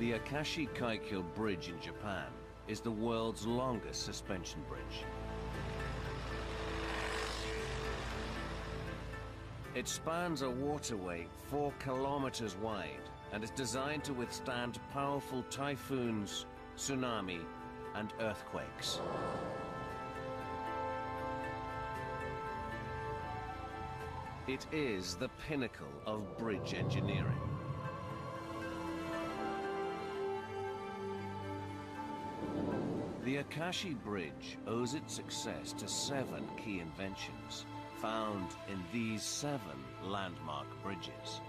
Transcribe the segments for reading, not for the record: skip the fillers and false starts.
The Akashi Kaikyo Bridge in Japan is the world's longest suspension bridge. It spans a waterway 4 kilometers wide and is designed to withstand powerful typhoons, tsunami, and earthquakes. It is the pinnacle of bridge engineering. The Akashi Bridge owes its success to 7 key inventions found in these 7 landmark bridges.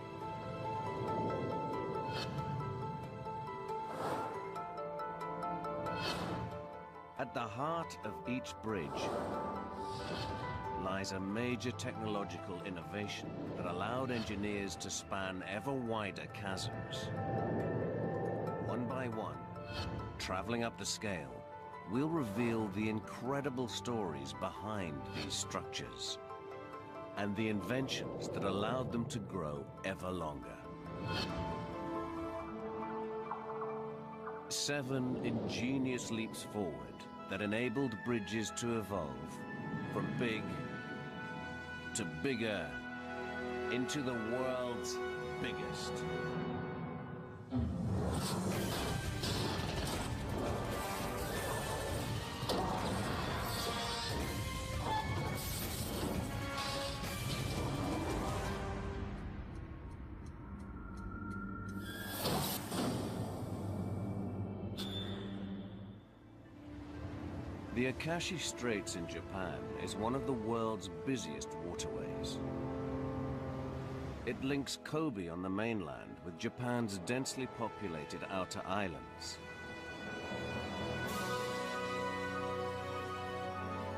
At the heart of each bridge lies a major technological innovation that allowed engineers to span ever wider chasms. One by one, traveling up the scale, we'll reveal the incredible stories behind these structures and the inventions that allowed them to grow ever longer. 7 ingenious leaps forward that enabled bridges to evolve from big to bigger into the world's biggest. The Akashi Straits in Japan is one of the world's busiest waterways. It links Kobe on the mainland with Japan's densely populated outer islands.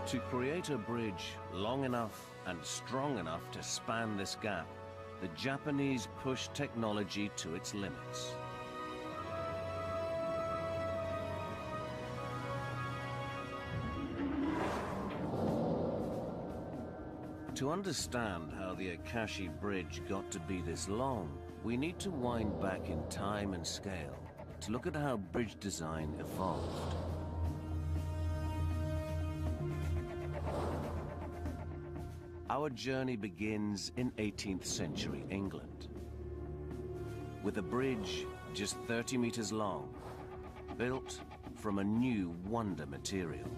To create a bridge long enough and strong enough to span this gap, the Japanese pushed technology to its limits. To understand how the Akashi Bridge got to be this long, we need to wind back in time and scale to look at how bridge design evolved. Our journey begins in 18th century England, with a bridge just 30 meters long, built from a new wonder material.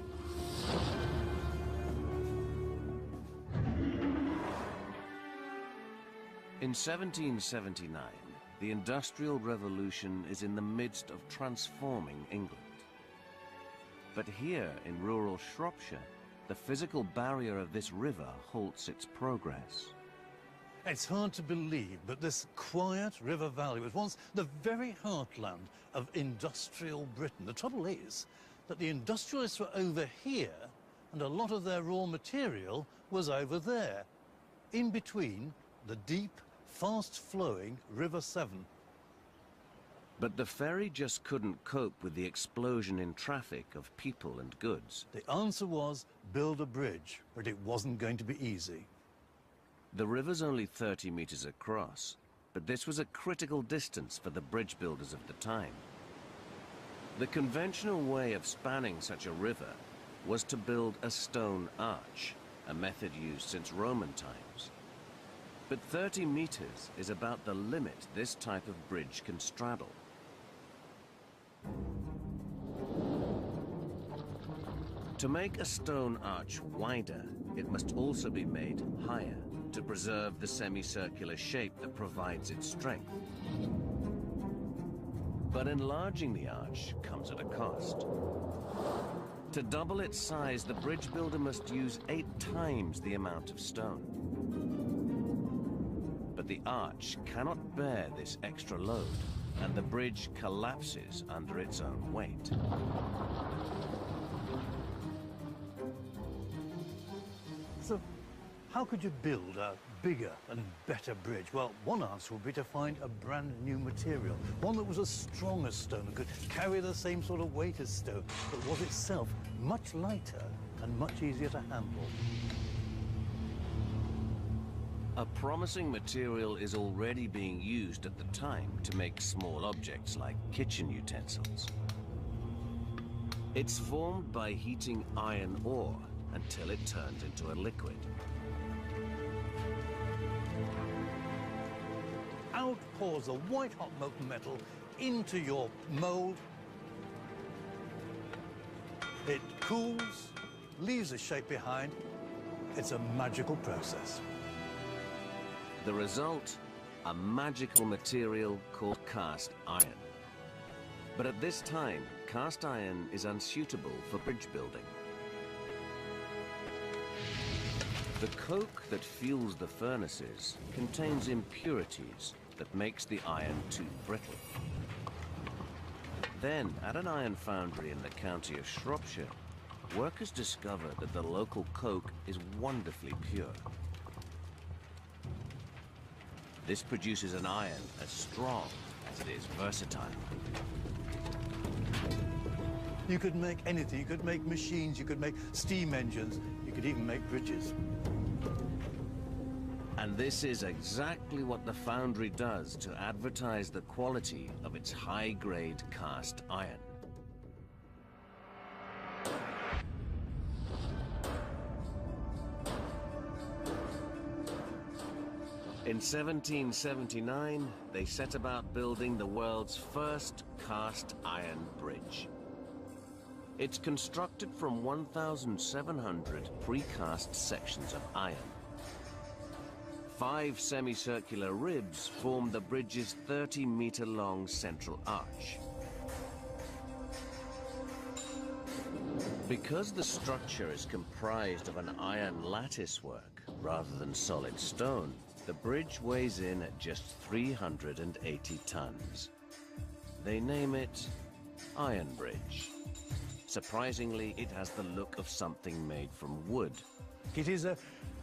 In 1779, the Industrial Revolution is in the midst of transforming England. But here in rural Shropshire, the physical barrier of this river halts its progress. It's hard to believe, but this quiet river valley was once the very heartland of industrial Britain. The trouble is that the industrialists were over here, and a lot of their raw material was over there, in between the deep, fast-flowing River Severn. But the ferry just couldn't cope with the explosion in traffic of people and goods. The answer was build a bridge, but it wasn't going to be easy. The river's only 30 meters across, but this was a critical distance for the bridge builders of the time. The conventional way of spanning such a river was to build a stone arch, a method used since Roman times. But 30 meters is about the limit this type of bridge can straddle. To make a stone arch wider, it must also be made higher to preserve the semicircular shape that provides its strength. But enlarging the arch comes at a cost. To double its size, the bridge builder must use 8 times the amount of stone. But the arch cannot bear this extra load, and the bridge collapses under its own weight. So, how could you build a bigger and better bridge? Well, one answer would be to find a brand new material, one that was as strong as stone and could carry the same sort of weight as stone, but was itself much lighter and much easier to handle. A promising material is already being used at the time to make small objects like kitchen utensils. It's formed by heating iron ore until it turns into a liquid. Out pours the white-hot molten metal into your mold. It cools, leaves a shape behind. It's a magical process. The result, a magical material called cast iron. But at this time, cast iron is unsuitable for bridge building. The coke that fuels the furnaces contains impurities that makes the iron too brittle. Then, at an iron foundry in the county of Shropshire, workers discovered that the local coke is wonderfully pure. This produces an iron as strong as it is versatile. You could make anything. You could make machines, you could make steam engines, you could even make bridges. And this is exactly what the foundry does to advertise the quality of its high-grade cast iron. In 1779, they set about building the world's first cast iron bridge. It's constructed from 1,700 precast sections of iron. 5 semicircular ribs form the bridge's 30-meter-long central arch. Because the structure is comprised of an iron latticework rather than solid stone, the bridge weighs in at just 380 tons. They name it Iron Bridge. Surprisingly, it has the look of something made from wood. It is a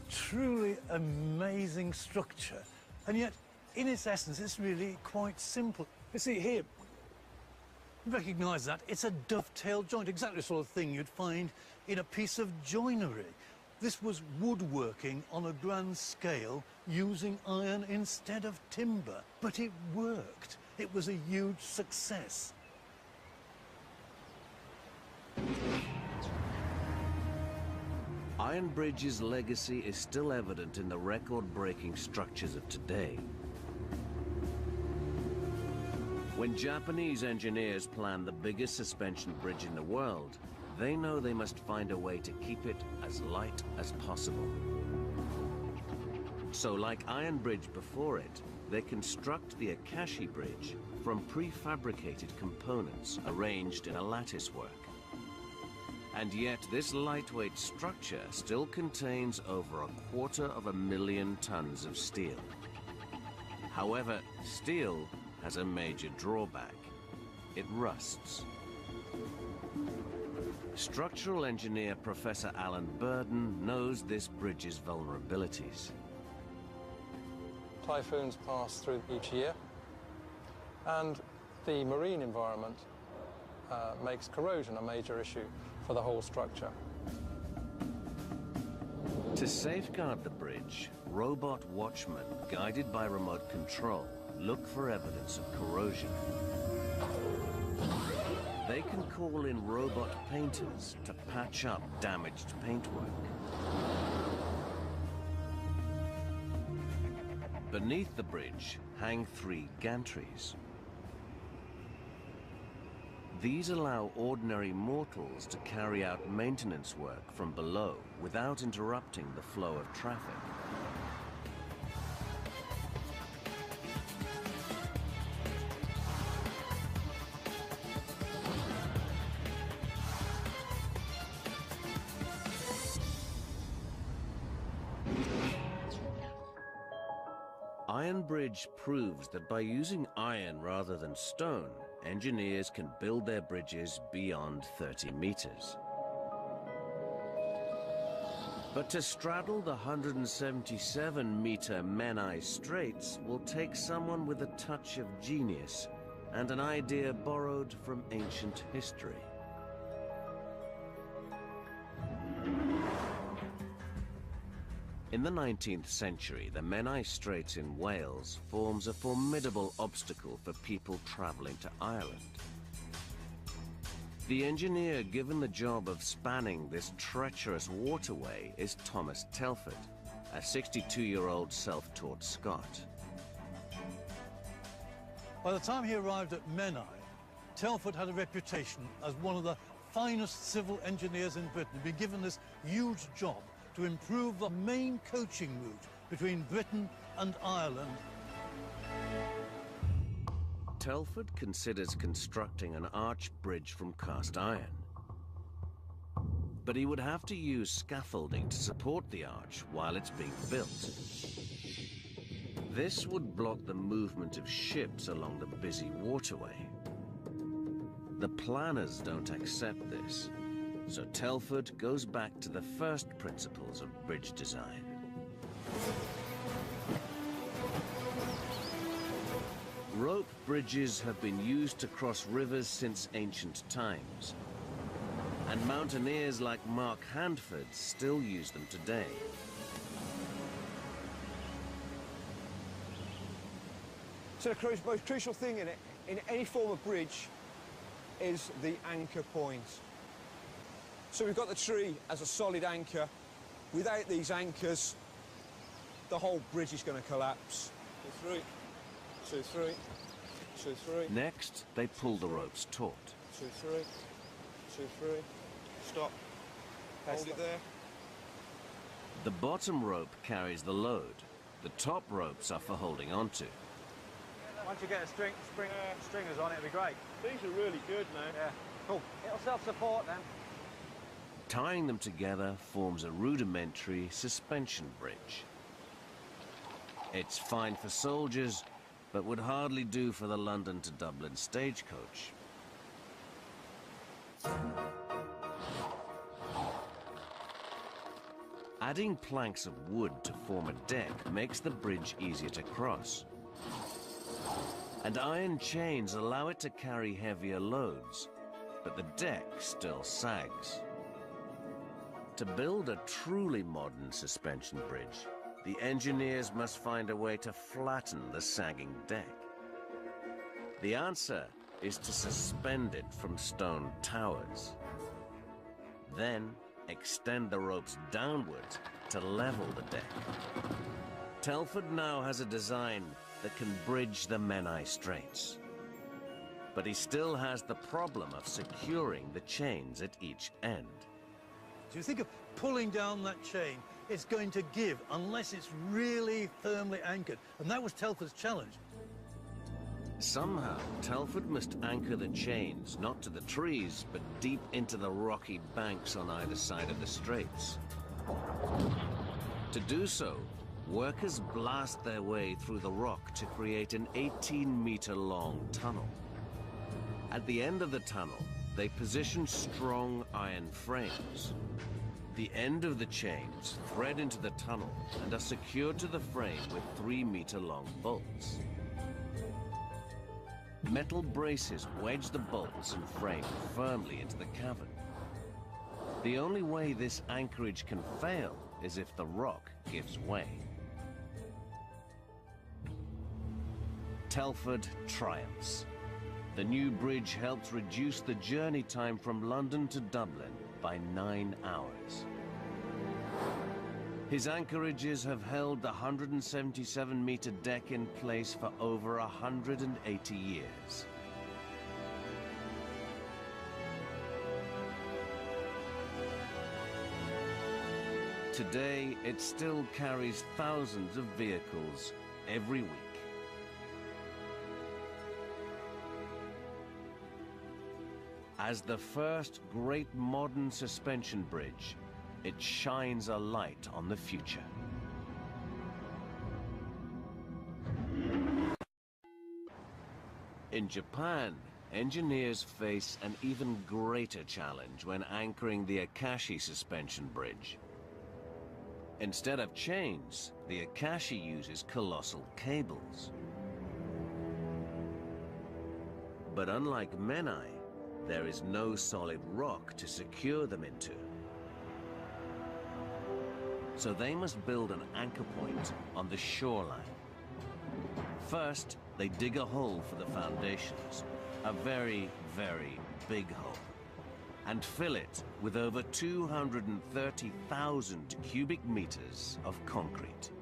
truly amazing structure, and yet, in its essence, it's really quite simple. You see here, recognise that? It's a dovetail joint, exactly the sort of thing you'd find in a piece of joinery. This was woodworking on a grand scale using iron instead of timber. But it worked. It was a huge success. Iron Bridge's legacy is still evident in the record-breaking structures of today. When Japanese engineers plan the biggest suspension bridge in the world, they know they must find a way to keep it as light as possible. So, like Iron Bridge before it, they construct the Akashi Bridge from prefabricated components arranged in a latticework. And yet, this lightweight structure still contains over 250,000 tons of steel. However, steel has a major drawback. It rusts. Structural engineer Professor Alan Burden knows this bridge's vulnerabilities. Typhoons pass through each year, and the marine environment makes corrosion a major issue for the whole structure. To safeguard the bridge, robot watchmen, guided by remote control, look for evidence of corrosion. They can call in robot painters to patch up damaged paintwork. Beneath the bridge hang 3 gantries. These allow ordinary mortals to carry out maintenance work from below without interrupting the flow of traffic. Iron Bridge proves that by using iron rather than stone, engineers can build their bridges beyond 30 meters. But to straddle the 177-meter Menai Straits will take someone with a touch of genius and an idea borrowed from ancient history. In the 19th century, the Menai Straits in Wales forms a formidable obstacle for people travelling to Ireland. The engineer given the job of spanning this treacherous waterway is Thomas Telford, a 62-year-old self-taught Scot. By the time he arrived at Menai, Telford had a reputation as one of the finest civil engineers in Britain. He'd been given this huge job to improve the main coaching route between Britain and Ireland. Telford considers constructing an arch bridge from cast iron. But he would have to use scaffolding to support the arch while it's being built. This would block the movement of ships along the busy waterway. The planners don't accept this, so Telford goes back to the first principles of bridge design. Rope bridges have been used to cross rivers since ancient times, and mountaineers like Mark Handford still use them today. So the most crucial thing in any form of bridge is the anchor point. So we've got the tree as a solid anchor. Without these anchors, the whole bridge is going to collapse. 2, 3, 2, 3, 2, 3. Next, they pull the ropes taut. 2, 3, 2, 3. Stop. Hold it there. The bottom rope carries the load. The top ropes are for holding onto. Once you get a stringers on, it'll be great. These are really good now. Yeah, cool. It'll self-support then. Tying them together forms a rudimentary suspension bridge. It's fine for soldiers, but would hardly do for the London to Dublin stagecoach. Adding planks of wood to form a deck makes the bridge easier to cross. And iron chains allow it to carry heavier loads, but the deck still sags. To build a truly modern suspension bridge, the engineers must find a way to flatten the sagging deck. The answer is to suspend it from stone towers. Then extend the ropes downwards to level the deck. Telford now has a design that can bridge the Menai Straits. But he still has the problem of securing the chains at each end. So you think of pulling down that chain, it's going to give unless it's really firmly anchored. And that was Telford's challenge. Somehow, Telford must anchor the chains not to the trees, but deep into the rocky banks on either side of the straits. To do so, workers blast their way through the rock to create an 18-meter-long tunnel. At the end of the tunnel, they position strong iron frames. The end of the chains thread into the tunnel and are secured to the frame with 3-meter-long bolts. Metal braces wedge the bolts and frame firmly into the cavern. The only way this anchorage can fail is if the rock gives way. Telford triumphs. The new bridge helps reduce the journey time from London to Dublin by 9 hours. His anchorages have held the 177-meter deck in place for over 180 years. Today, it still carries thousands of vehicles every week. As the first great modern suspension bridge, it shines a light on the future. In Japan, engineers face an even greater challenge when anchoring the Akashi suspension bridge. Instead of chains, the Akashi uses colossal cables. But unlike Menai, there is no solid rock to secure them into. so they must build an anchor point on the shoreline. First, they dig a hole for the foundations, a very, very big hole, and fill it with over 230,000 cubic meters of concrete.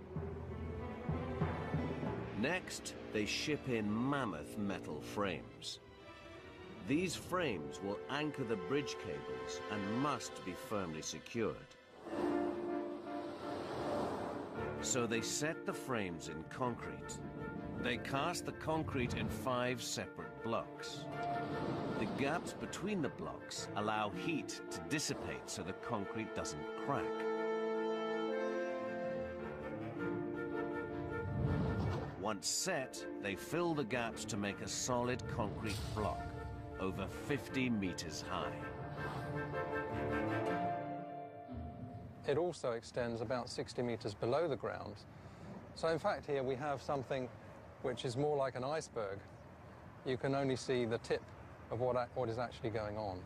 Next, they ship in mammoth metal frames. These frames will anchor the bridge cables and must be firmly secured. So they set the frames in concrete. They cast the concrete in 5 separate blocks. The gaps between the blocks allow heat to dissipate so the concrete doesn't crack. Once set, they fill the gaps to make a solid concrete block, over 50 meters high. It also extends about 60 meters below the ground. So in fact here we have something which is more like an iceberg. You can only see the tip of what is actually going on.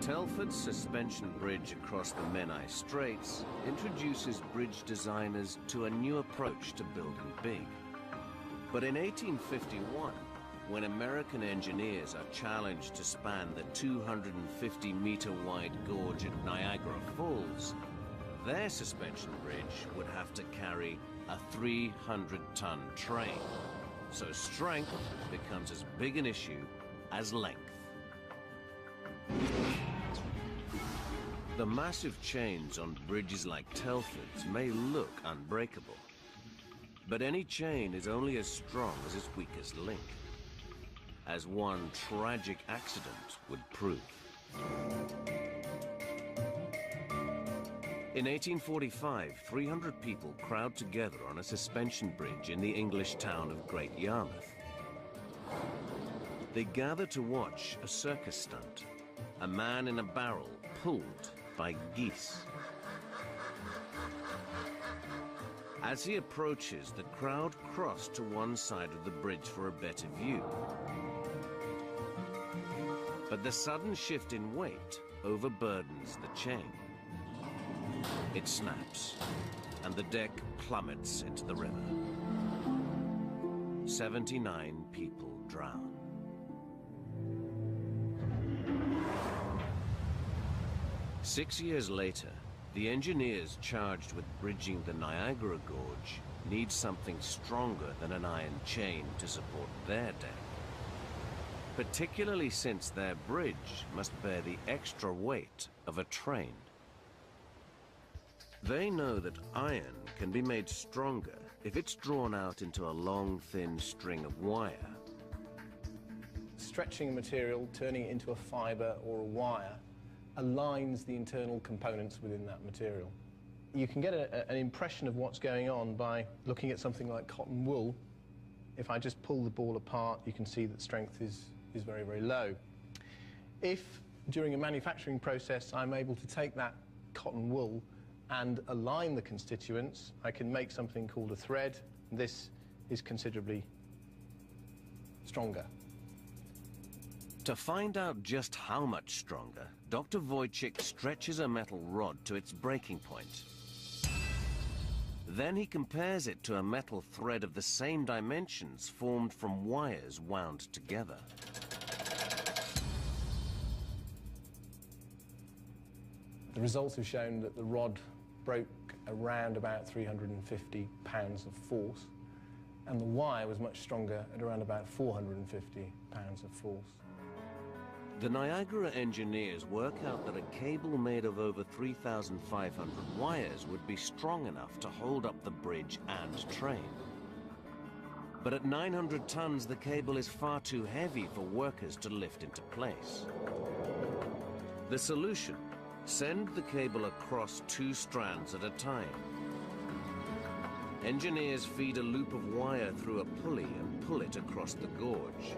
Telford's suspension bridge across the Menai Straits introduces bridge designers to a new approach to building big. But in 1851, when American engineers are challenged to span the 250-meter-wide gorge at Niagara Falls, their suspension bridge would have to carry a 300-ton train. So strength becomes as big an issue as length. The massive chains on bridges like Telford's may look unbreakable, but any chain is only as strong as its weakest link, as one tragic accident would prove. In 1845, 300 people crowd together on a suspension bridge in the English town of Great Yarmouth. They gather to watch a circus stunt, a man in a barrel pulled by geese. As he approaches, the crowd cross to one side of the bridge for a better view. But the sudden shift in weight overburdens the chain. It snaps, and the deck plummets into the river. 79 people drown. Six years later, the engineers charged with bridging the Niagara Gorge need something stronger than an iron chain to support their deck, particularly since their bridge must bear the extra weight of a train. They know that iron can be made stronger if it's drawn out into a long, thin string of wire. Stretching a material, turning it into a fibre or a wire, aligns the internal components within that material. You can get an impression of what's going on by looking at something like cotton wool. If I just pull the ball apart, you can see that strength is very, very low. If, during a manufacturing process, I'm able to take that cotton wool and align the constituents, I can make something called a thread. This is considerably stronger. To find out just how much stronger, Dr. Wojcik stretches a metal rod to its breaking point. Then he compares it to a metal thread of the same dimensions formed from wires wound together. The results have shown that the rod broke around about 350 pounds of force, and the wire was much stronger at around about 450 pounds of force. The Niagara engineers work out that a cable made of over 3,500 wires would be strong enough to hold up the bridge and train. But at 900 tons, the cable is far too heavy for workers to lift into place. The solution: send the cable across 2 strands at a time. Engineers feed a loop of wire through a pulley and pull it across the gorge.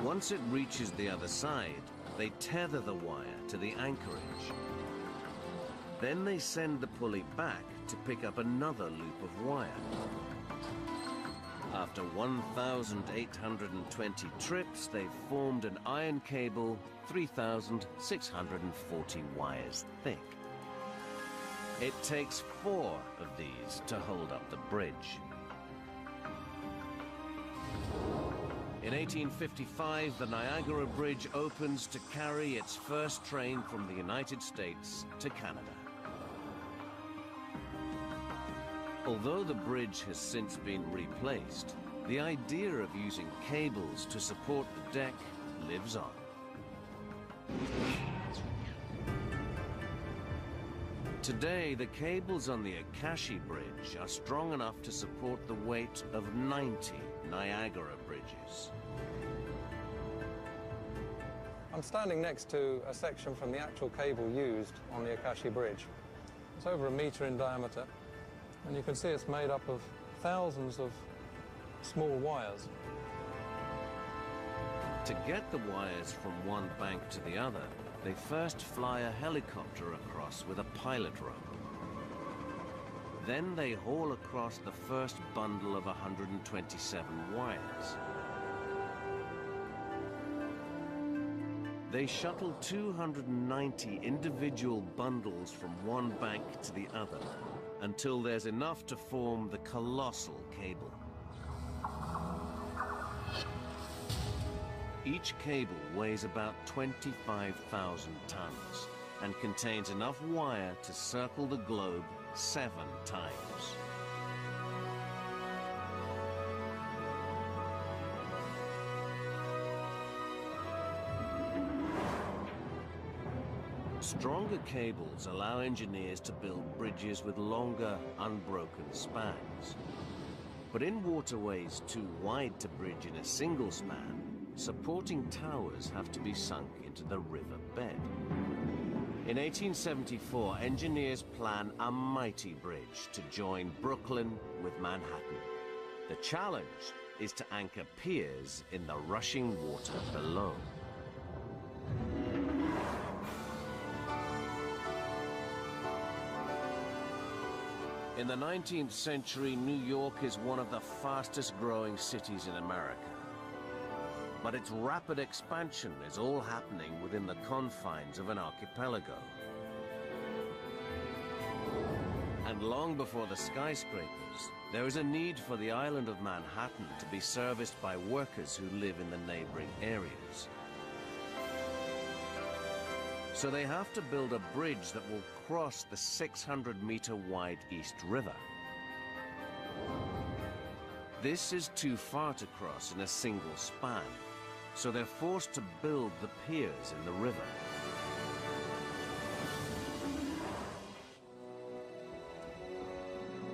Once it reaches the other side, they tether the wire to the anchorage. Then they send the pulley back to pick up another loop of wire. After 1,820 trips, they formed an iron cable 3,640 wires thick. It takes 4 of these to hold up the bridge. In 1855, the Niagara Bridge opens to carry its first train from the United States to Canada. Although the bridge has since been replaced, the idea of using cables to support the deck lives on. Today, the cables on the Akashi Bridge are strong enough to support the weight of 90 Niagara bridges. I'm standing next to a section from the actual cable used on the Akashi Bridge. It's over 1 meter in diameter, and you can see it's made up of thousands of small wires. To get the wires from one bank to the other, they first fly a helicopter across with a pilot rope. Then they haul across the first bundle of 127 wires. They shuttle 290 individual bundles from one bank to the other until there's enough to form the colossal cable. Each cable weighs about 25,000 tons and contains enough wire to circle the globe 7 times. Stronger cables allow engineers to build bridges with longer, unbroken spans. But in waterways too wide to bridge in a single span, supporting towers have to be sunk into the river bed. In 1874, engineers plan a mighty bridge to join Brooklyn with Manhattan. The challenge is to anchor piers in the rushing water below. In the 19th century, New York is one of the fastest growing cities in America. But its rapid expansion is all happening within the confines of an archipelago. And long before the skyscrapers, there is a need for the island of Manhattan to be serviced by workers who live in the neighboring areas. So they have to build a bridge that will cross the 600-meter-wide East River. This is too far to cross in a single span, so they're forced to build the piers in the river.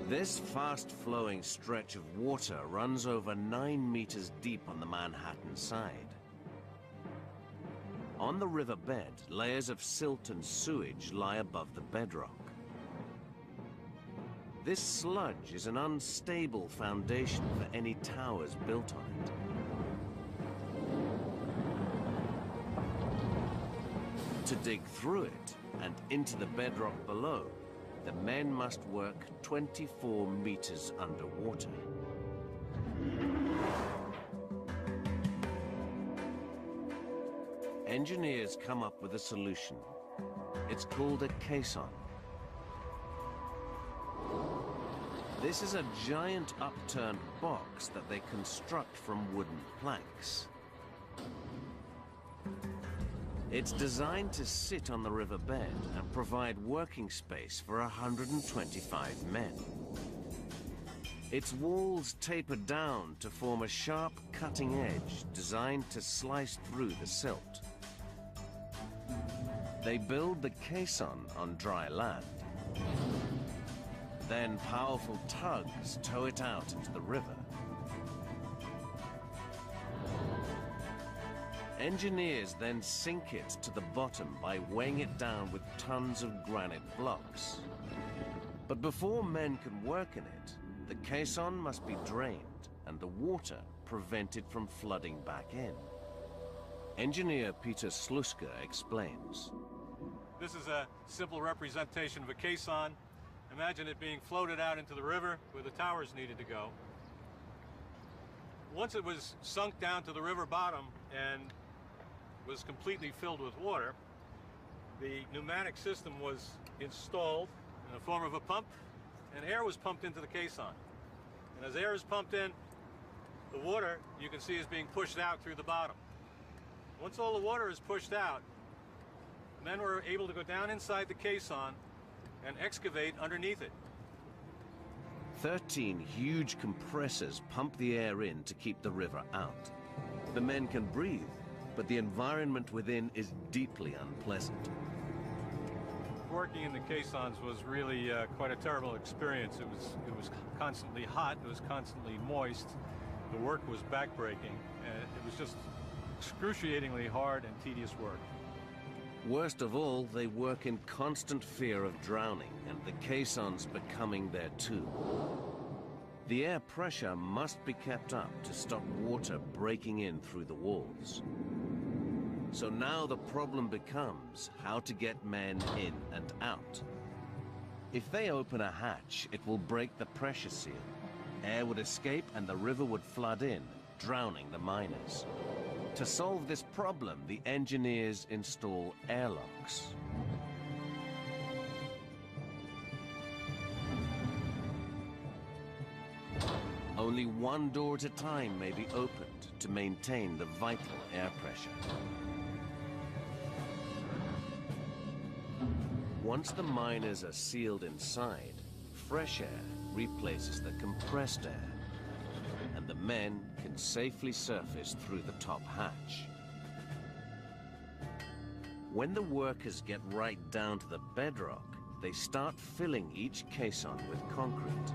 This fast-flowing stretch of water runs over 9 meters deep on the Manhattan side. On the riverbed, layers of silt and sewage lie above the bedrock. This sludge is an unstable foundation for any towers built on it. To dig through it and into the bedrock below, the men must work 24 meters underwater. Engineers come up with a solution. It's called a caisson. This is a giant upturned box that they construct from wooden planks. It's designed to sit on the riverbed and provide working space for 125 men. Its walls taper down to form a sharp cutting edge designed to slice through the silt. They build the caisson on dry land. Then powerful tugs tow it out into the river. Engineers then sink it to the bottom by weighing it down with tons of granite blocks. But before men can work in it, the caisson must be drained and the water prevented from flooding back in. Engineer Peter Sluska explains. This is a simple representation of a caisson. Imagine it being floated out into the river where the towers needed to go. once it was sunk down to the river bottom and was completely filled with water, the pneumatic system was installed in the form of a pump, and air was pumped into the caisson. And as air is pumped in, the water, you can see, is being pushed out through the bottom. Once all the water is pushed out, men were able to go down inside the caisson and excavate underneath it. 13 huge compressors pump the air in to keep the river out. The men can breathe, but the environment within is deeply unpleasant. Working in the caissons was really quite a terrible experience. It was constantly hot, it was constantly moist, the work was backbreaking, and it was just excruciatingly hard and tedious work. Worst of all, they work in constant fear of drowning and the caissons becoming their tomb. The air pressure must be kept up to stop water breaking in through the walls. So now the problem becomes how to get men in and out. If they open a hatch, it will break the pressure seal. Air would escape and the river would flood in, drowning the miners. To solve this problem, the engineers install airlocks. Only one door at a time may be opened to maintain the vital air pressure. Once the miners are sealed inside, fresh air replaces the compressed air, and the men can safely surface through the top hatch. When the workers get right down to the bedrock, they start filling each caisson with concrete.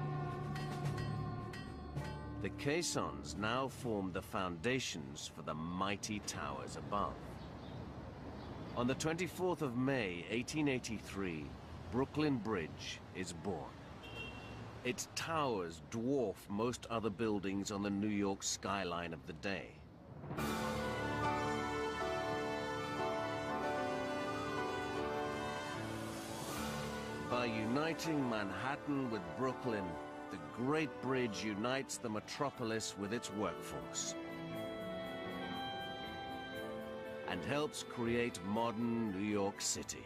The caissons now form the foundations for the mighty towers above. On the 24th of May, 1883, Brooklyn Bridge is born. Its towers dwarf most other buildings on the New York skyline of the day. By uniting Manhattan with Brooklyn, the Great Bridge unites the metropolis with its workforce and helps create modern New York City.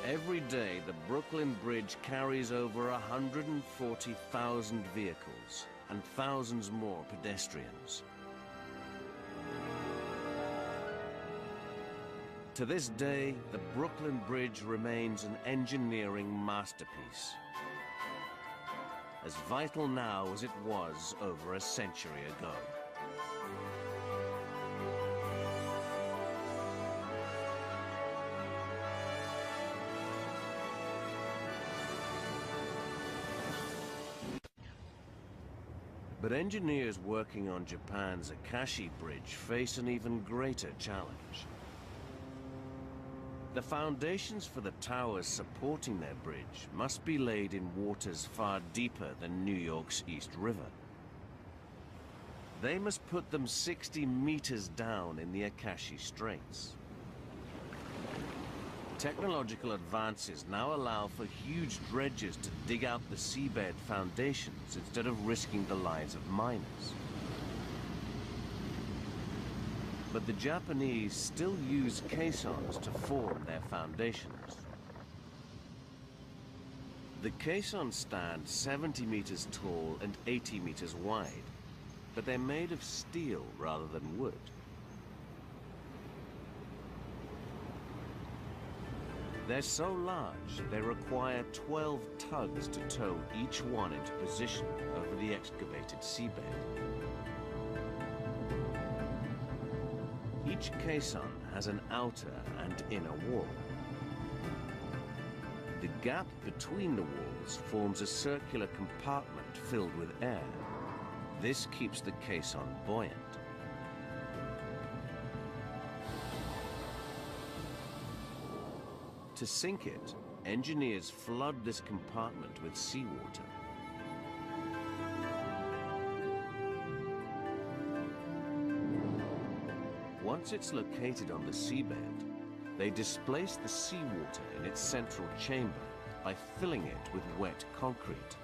Every day, the Brooklyn Bridge carries over 140,000 vehicles and thousands more pedestrians. To this day, the Brooklyn Bridge remains an engineering masterpiece, as vital now as it was over a century ago. But engineers working on Japan's Akashi Bridge face an even greater challenge. The foundations for the towers supporting their bridge must be laid in waters far deeper than New York's East River. They must put them 60 meters down in the Akashi Straits. Technological advances now allow for huge dredgers to dig out the seabed foundations instead of risking the lives of miners. But the Japanese still use caissons to form their foundations. The caissons stand 70 meters tall and 80 meters wide, but they're made of steel rather than wood. They're so large, they require 12 tugs to tow each one into position over the excavated seabed. Each caisson has an outer and inner wall. The gap between the walls forms a circular compartment filled with air. This keeps the caisson buoyant. To sink it, engineers flood this compartment with seawater. Once it's located on the seabed, they displace the seawater in its central chamber by filling it with wet concrete.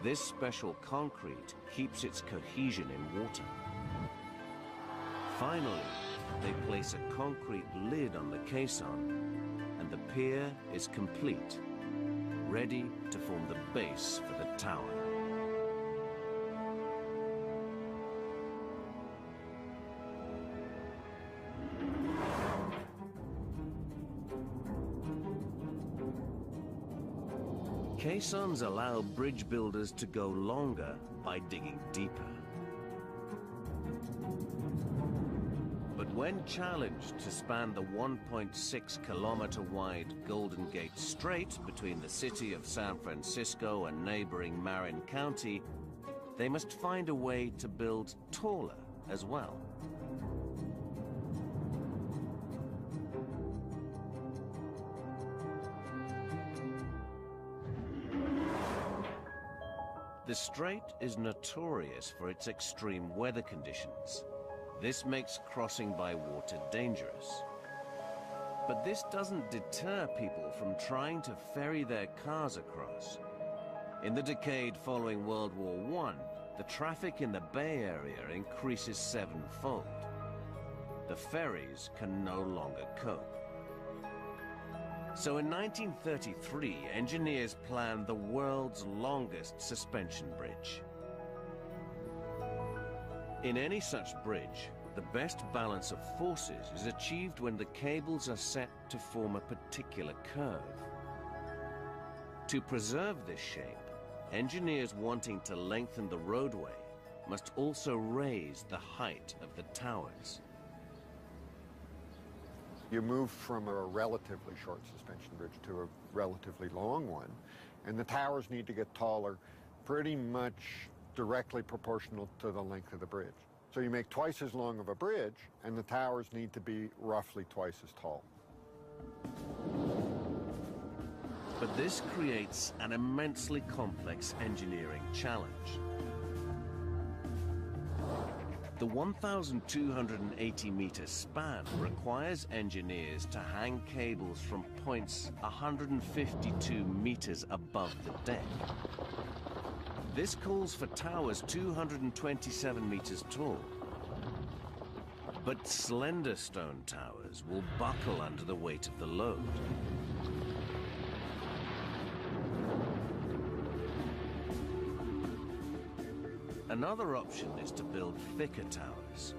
This special concrete keeps its cohesion in water. Finally, they place a concrete lid on the caisson, and the pier is complete, ready to form the base for the tower. Caissons allow bridge builders to go longer by digging deeper. But when challenged to span the 1.6-kilometer wide Golden Gate Strait between the city of San Francisco and neighboring Marin County, they must find a way to build taller as well. The strait is notorious for its extreme weather conditions. This makes crossing by water dangerous. But this doesn't deter people from trying to ferry their cars across. In the decade following World War I, the traffic in the Bay Area increases sevenfold. The ferries can no longer cope. So in 1933, engineers planned the world's longest suspension bridge. In any such bridge, the best balance of forces is achieved when the cables are set to form a particular curve. To preserve this shape, engineers wanting to lengthen the roadway must also raise the height of the towers. You move from a relatively short suspension bridge to a relatively long one, and the towers need to get taller, pretty much directly proportional to the length of the bridge. So you make twice as long of a bridge, and the towers need to be roughly twice as tall. But this creates an immensely complex engineering challenge. The 1,280-meter span requires engineers to hang cables from points 152 meters above the deck. This calls for towers 227 meters tall. But slender stone towers will buckle under the weight of the load. Another option is to build thicker towers.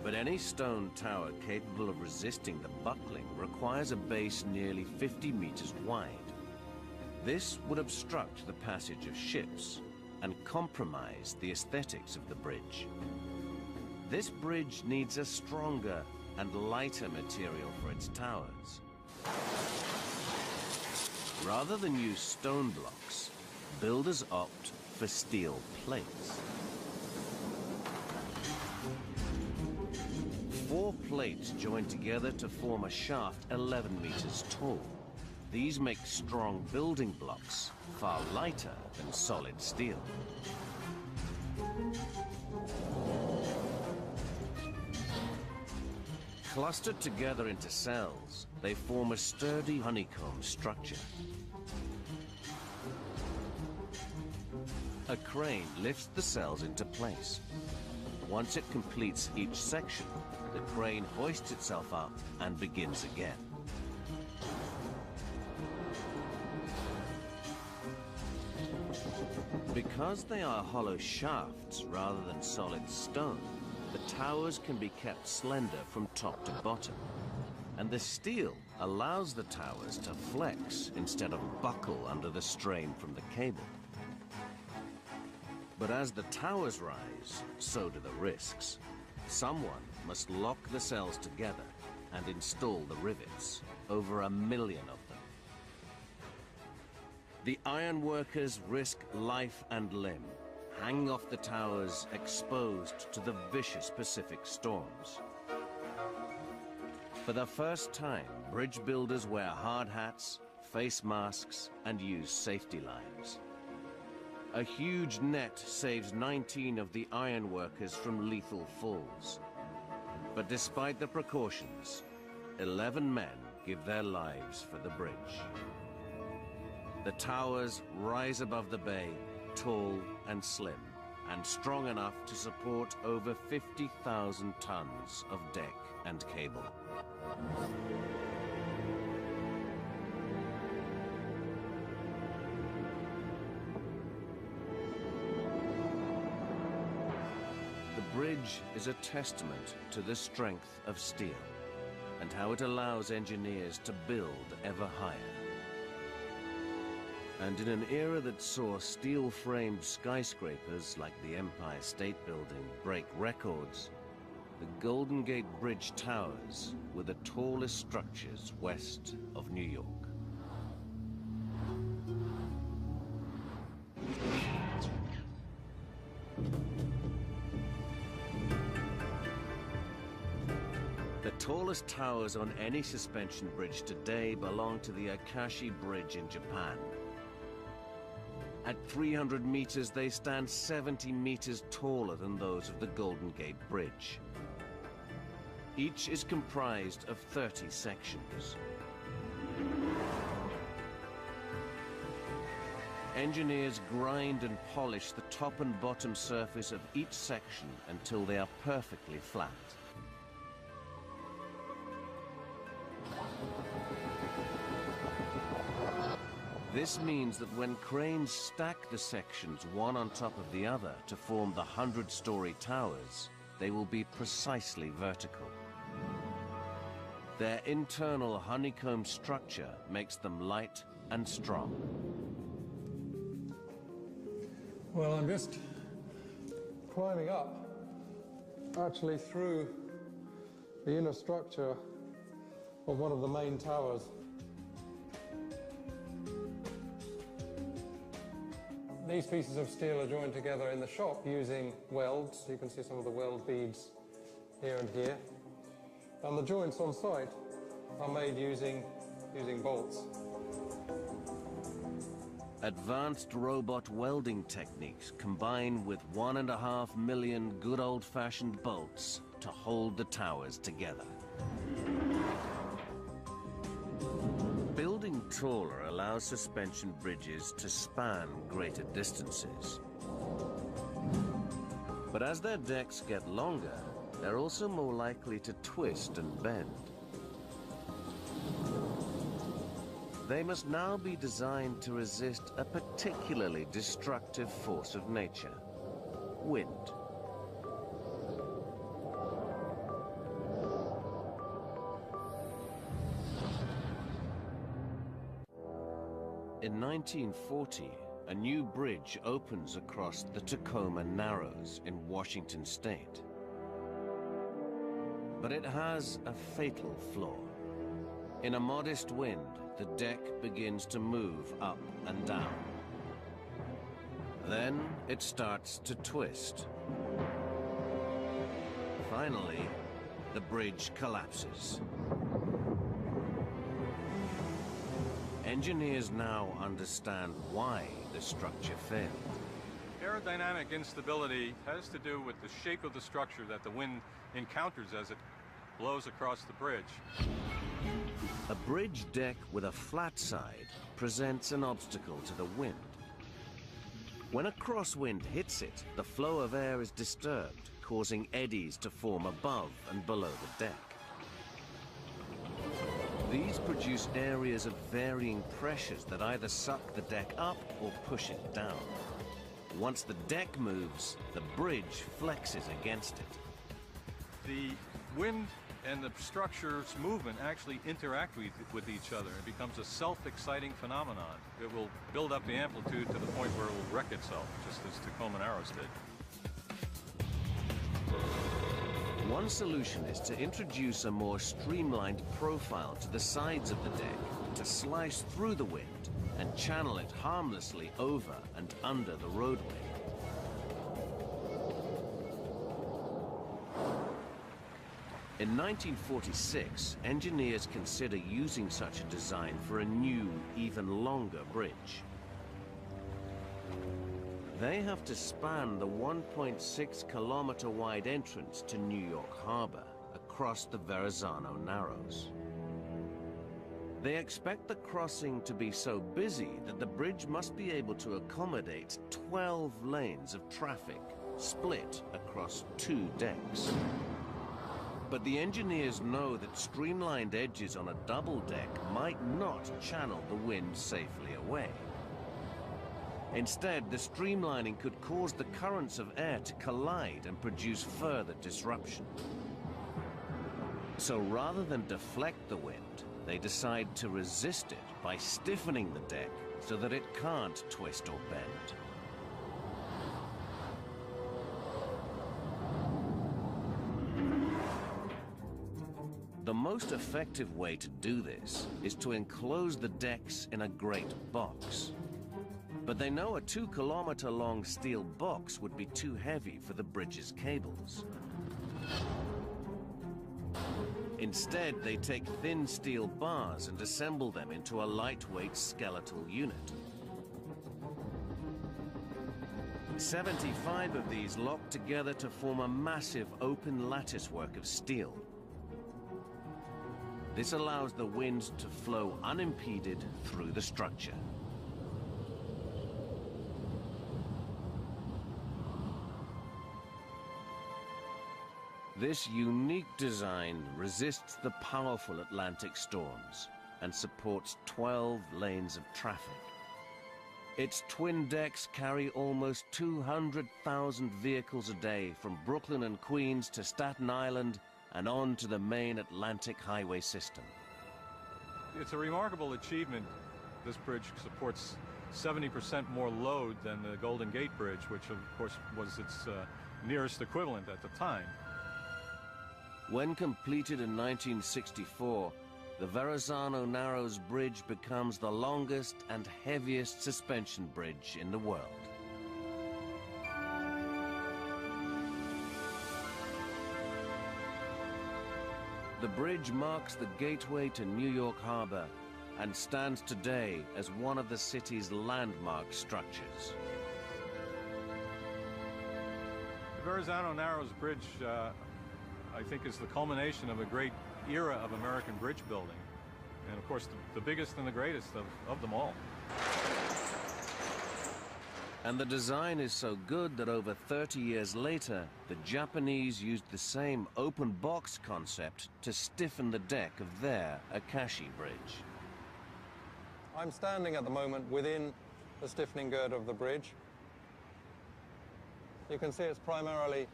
But any stone tower capable of resisting the buckling requires a base nearly 50 meters wide. This would obstruct the passage of ships and compromise the aesthetics of the bridge. This bridge needs a stronger and lighter material for its towers. Rather than use stone blocks, builders opt for steel plates. 4 plates join together to form a shaft 11 meters tall. These make strong building blocks, far lighter than solid steel. Clustered together into cells, they form a sturdy honeycomb structure. A crane lifts the cells into place. Once it completes each section, the crane hoists itself up and begins again. Because they are hollow shafts rather than solid stone, the towers can be kept slender from top to bottom, and the steel allows the towers to flex instead of buckle under the strain from the cable. But as the towers rise, so do the risks. Someone must lock the cells together and install the rivets, over 1 million of them. The iron workers risk life and limb, hanging off the towers exposed to the vicious Pacific storms. For the first time, bridge builders wear hard hats, face masks, and use safety lines. A huge net saves 19 of the iron workers from lethal falls. But despite the precautions, 11 men give their lives for the bridge. The towers rise above the bay, tall and slim, and strong enough to support over 50,000 tons of deck and cable. The bridge is a testament to the strength of steel and how it allows engineers to build ever higher. And in an era that saw steel-framed skyscrapers like the Empire State Building break records, the Golden Gate Bridge towers were the tallest structures west of New York. The tallest towers on any suspension bridge today belong to the Akashi Bridge in Japan. At 300 meters, they stand 70 meters taller than those of the Golden Gate Bridge. Each is comprised of 30 sections. Engineers grind and polish the top and bottom surface of each section until they are perfectly flat. This means that when cranes stack the sections one on top of the other to form the 100-story towers, they will be precisely vertical. Their internal honeycomb structure makes them light and strong. Well, I'm just climbing up, actually through the inner structure of one of the main towers. These pieces of steel are joined together in the shop using welds. You can see some of the weld beads here and here. And the joints on site are made using bolts. Advanced robot welding techniques combine with 1.5 million good old-fashioned bolts to hold the towers together. Building taller allows suspension bridges to span greater distances. But as their decks get longer, they're also more likely to twist and bend. They must now be designed to resist a particularly destructive force of nature: wind. In 1940, a new bridge opens across the Tacoma Narrows in Washington state. But it has a fatal flaw. In a modest wind, the deck begins to move up and down. Then it starts to twist. Finally, the bridge collapses. Engineers now understand why the structure failed. Aerodynamic instability has to do with the shape of the structure that the wind encounters as it blows across the bridge. A bridge deck with a flat side presents an obstacle to the wind. When a crosswind hits it, the flow of air is disturbed, causing eddies to form above and below the deck. These produce areas of varying pressures that either suck the deck up or push it down. Once the deck moves, the bridge flexes against it. The wind and the structure's movement actually interact with each other. It becomes a self-exciting phenomenon. It will build up the amplitude to the point where it will wreck itself, just as Tacoma Narrows did. One solution is to introduce a more streamlined profile to the sides of the deck to slice through the wind and channel it harmlessly over and under the roadway. In 1946, engineers consider using such a design for a new, even longer bridge. They have to span the 1.6-kilometer wide entrance to New York Harbor across the Verrazano Narrows. They expect the crossing to be so busy that the bridge must be able to accommodate 12 lanes of traffic, split across 2 decks. But the engineers know that streamlined edges on a double deck might not channel the wind safely away. Instead, the streamlining could cause the currents of air to collide and produce further disruption. So rather than deflect the wind, they decide to resist it by stiffening the deck so that it can't twist or bend. The most effective way to do this is to enclose the decks in a great box. But they know a 2-kilometer-long steel box would be too heavy for the bridge's cables. Instead, they take thin steel bars and assemble them into a lightweight skeletal unit. 75 of these lock together to form a massive open latticework of steel. This allows the wind to flow unimpeded through the structure. This unique design resists the powerful Atlantic storms and supports 12 lanes of traffic. Its twin decks carry almost 200,000 vehicles a day from Brooklyn and Queens to Staten Island and on to the main Atlantic highway system. It's a remarkable achievement. This bridge supports 70% more load than the Golden Gate Bridge, which of course was its nearest equivalent at the time. When completed in 1964, the Verrazano Narrows Bridge becomes the longest and heaviest suspension bridge in the world. The bridge marks the gateway to New York Harbor and stands today as one of the city's landmark structures. The Verrazano Narrows Bridge I think is the culmination of a great era of American bridge building. And of course, the biggest and the greatest of them all. And the design is so good that over 30 years later, the Japanese used the same open box concept to stiffen the deck of their Akashi Bridge. I'm standing at the moment within the stiffening girder of the bridge. You can see it's primarily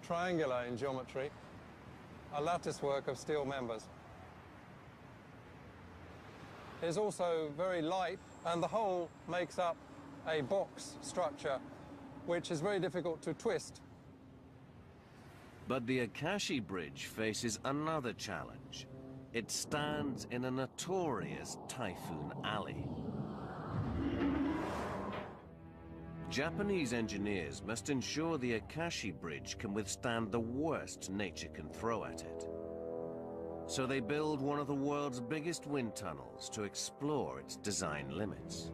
triangular in geometry, a lattice work of steel members. It's also very light, and the whole makes up a box structure, which is very difficult to twist. But the Akashi Bridge faces another challenge. It stands in a notorious typhoon alley. Japanese engineers must ensure the Akashi Bridge can withstand the worst nature can throw at it. So they build one of the world's biggest wind tunnels to explore its design limits.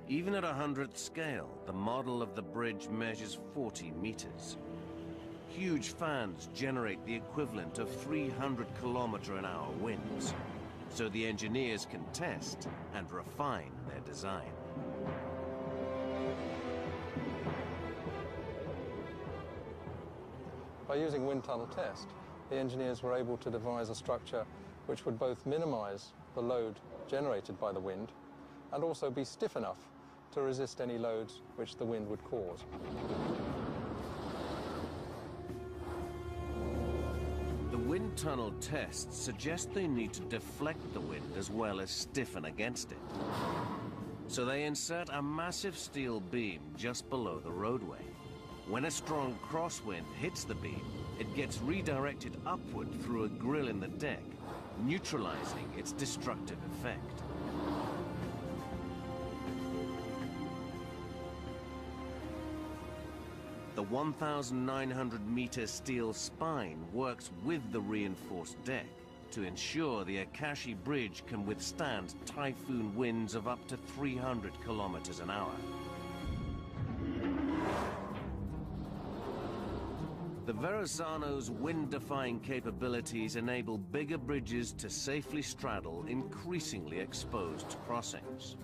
Even at 100th scale, the model of the bridge measures 40 meters. Huge fans generate the equivalent of 300-kilometer-an-hour winds, so the engineers can test and refine their design. By using wind tunnel test, the engineers were able to devise a structure which would both minimize the load generated by the wind and also be stiff enough to resist any loads which the wind would cause. The wind tunnel tests suggest they need to deflect the wind as well as stiffen against it. So they insert a massive steel beam just below the roadway. When a strong crosswind hits the beam, it gets redirected upward through a grill in the deck, neutralizing its destructive effect. The 1,900-meter steel spine works with the reinforced deck to ensure the Akashi Bridge can withstand typhoon winds of up to 300 kilometers an hour. The Verrazzano's wind-defying capabilities enable bigger bridges to safely straddle increasingly exposed crossings.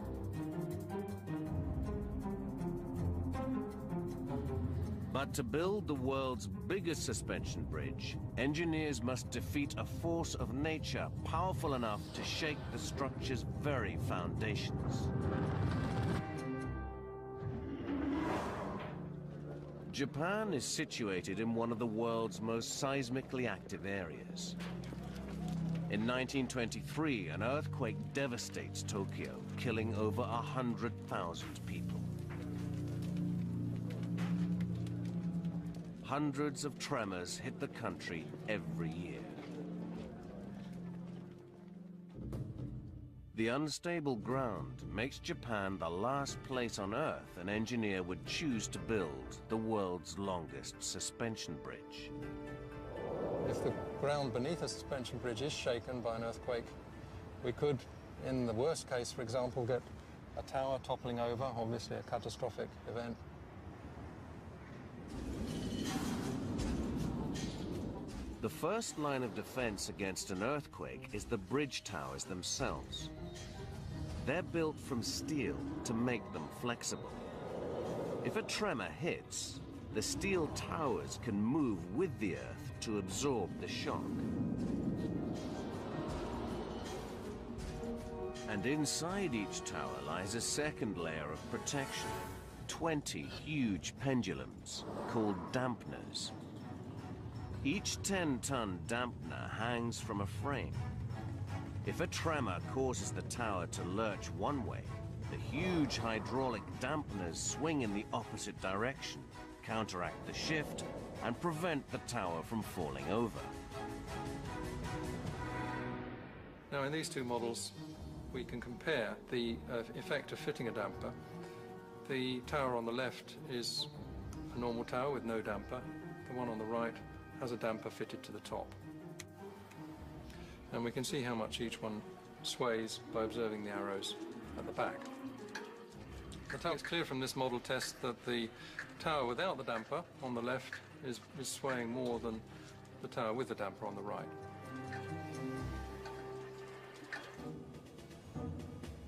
But to build the world's biggest suspension bridge, engineers must defeat a force of nature powerful enough to shake the structure's very foundations. Japan is situated in one of the world's most seismically active areas. In 1923, an earthquake devastates Tokyo, killing over 100,000 people. Hundreds of tremors hit the country every year. The unstable ground makes Japan the last place on Earth an engineer would choose to build the world's longest suspension bridge. If the ground beneath a suspension bridge is shaken by an earthquake, we could, in the worst case, for example, get a tower toppling over, obviously a catastrophic event. The first line of defense against an earthquake is the bridge towers themselves. They're built from steel to make them flexible. If a tremor hits, the steel towers can move with the earth to absorb the shock. And inside each tower lies a second layer of protection, 20 huge pendulums called dampeners. Each 10-ton dampener hangs from a frame. If a tremor causes the tower to lurch one way, the huge hydraulic dampeners swing in the opposite direction, counteract the shift, and prevent the tower from falling over. Now, in these two models, we can compare the effect of fitting a damper. The tower on the left is a normal tower with no damper. The one on the right has a damper fitted to the top. And we can see how much each one sways by observing the arrows at the back. It's clear from this model test that the tower without the damper on the left is swaying more than the tower with the damper on the right.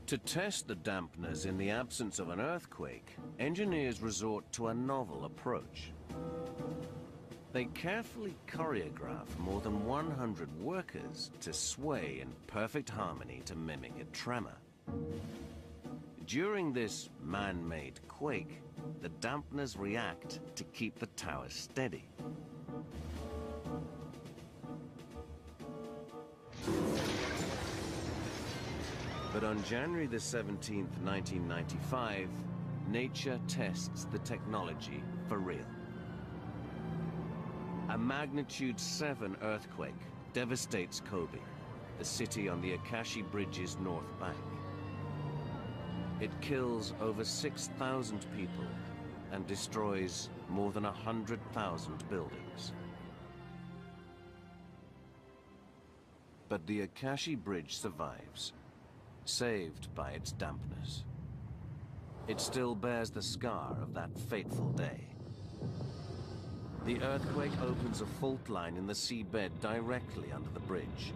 To test the dampeners in the absence of an earthquake, engineers resort to a novel approach. They carefully choreograph more than 100 workers to sway in perfect harmony to mimic a tremor. During this man-made quake, the dampeners react to keep the tower steady. But on January the 17th, 1995, nature tests the technology for real. A magnitude 7 earthquake devastates Kobe, the city on the Akashi Bridge's north bank. It kills over 6,000 people and destroys more than 100,000 buildings. But the Akashi Bridge survives, saved by its dampeners. It still bears the scar of that fateful day. The earthquake opens a fault line in the seabed directly under the bridge.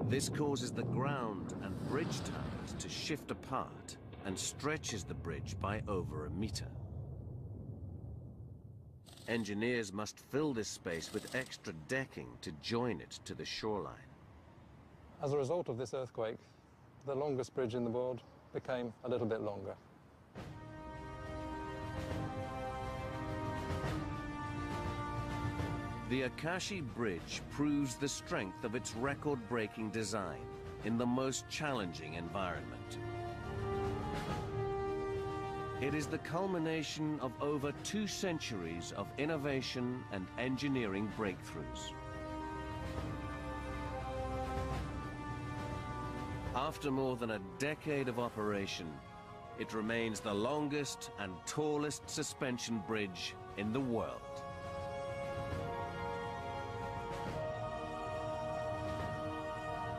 This causes the ground and bridge towers to shift apart and stretches the bridge by over a meter. Engineers must fill this space with extra decking to join it to the shoreline. As a result of this earthquake, the longest bridge in the world became a little bit longer. The Akashi Bridge proves the strength of its record-breaking design in the most challenging environment. It is the culmination of over 2 centuries of innovation and engineering breakthroughs. After more than a decade of operation, it remains the longest and tallest suspension bridge in the world.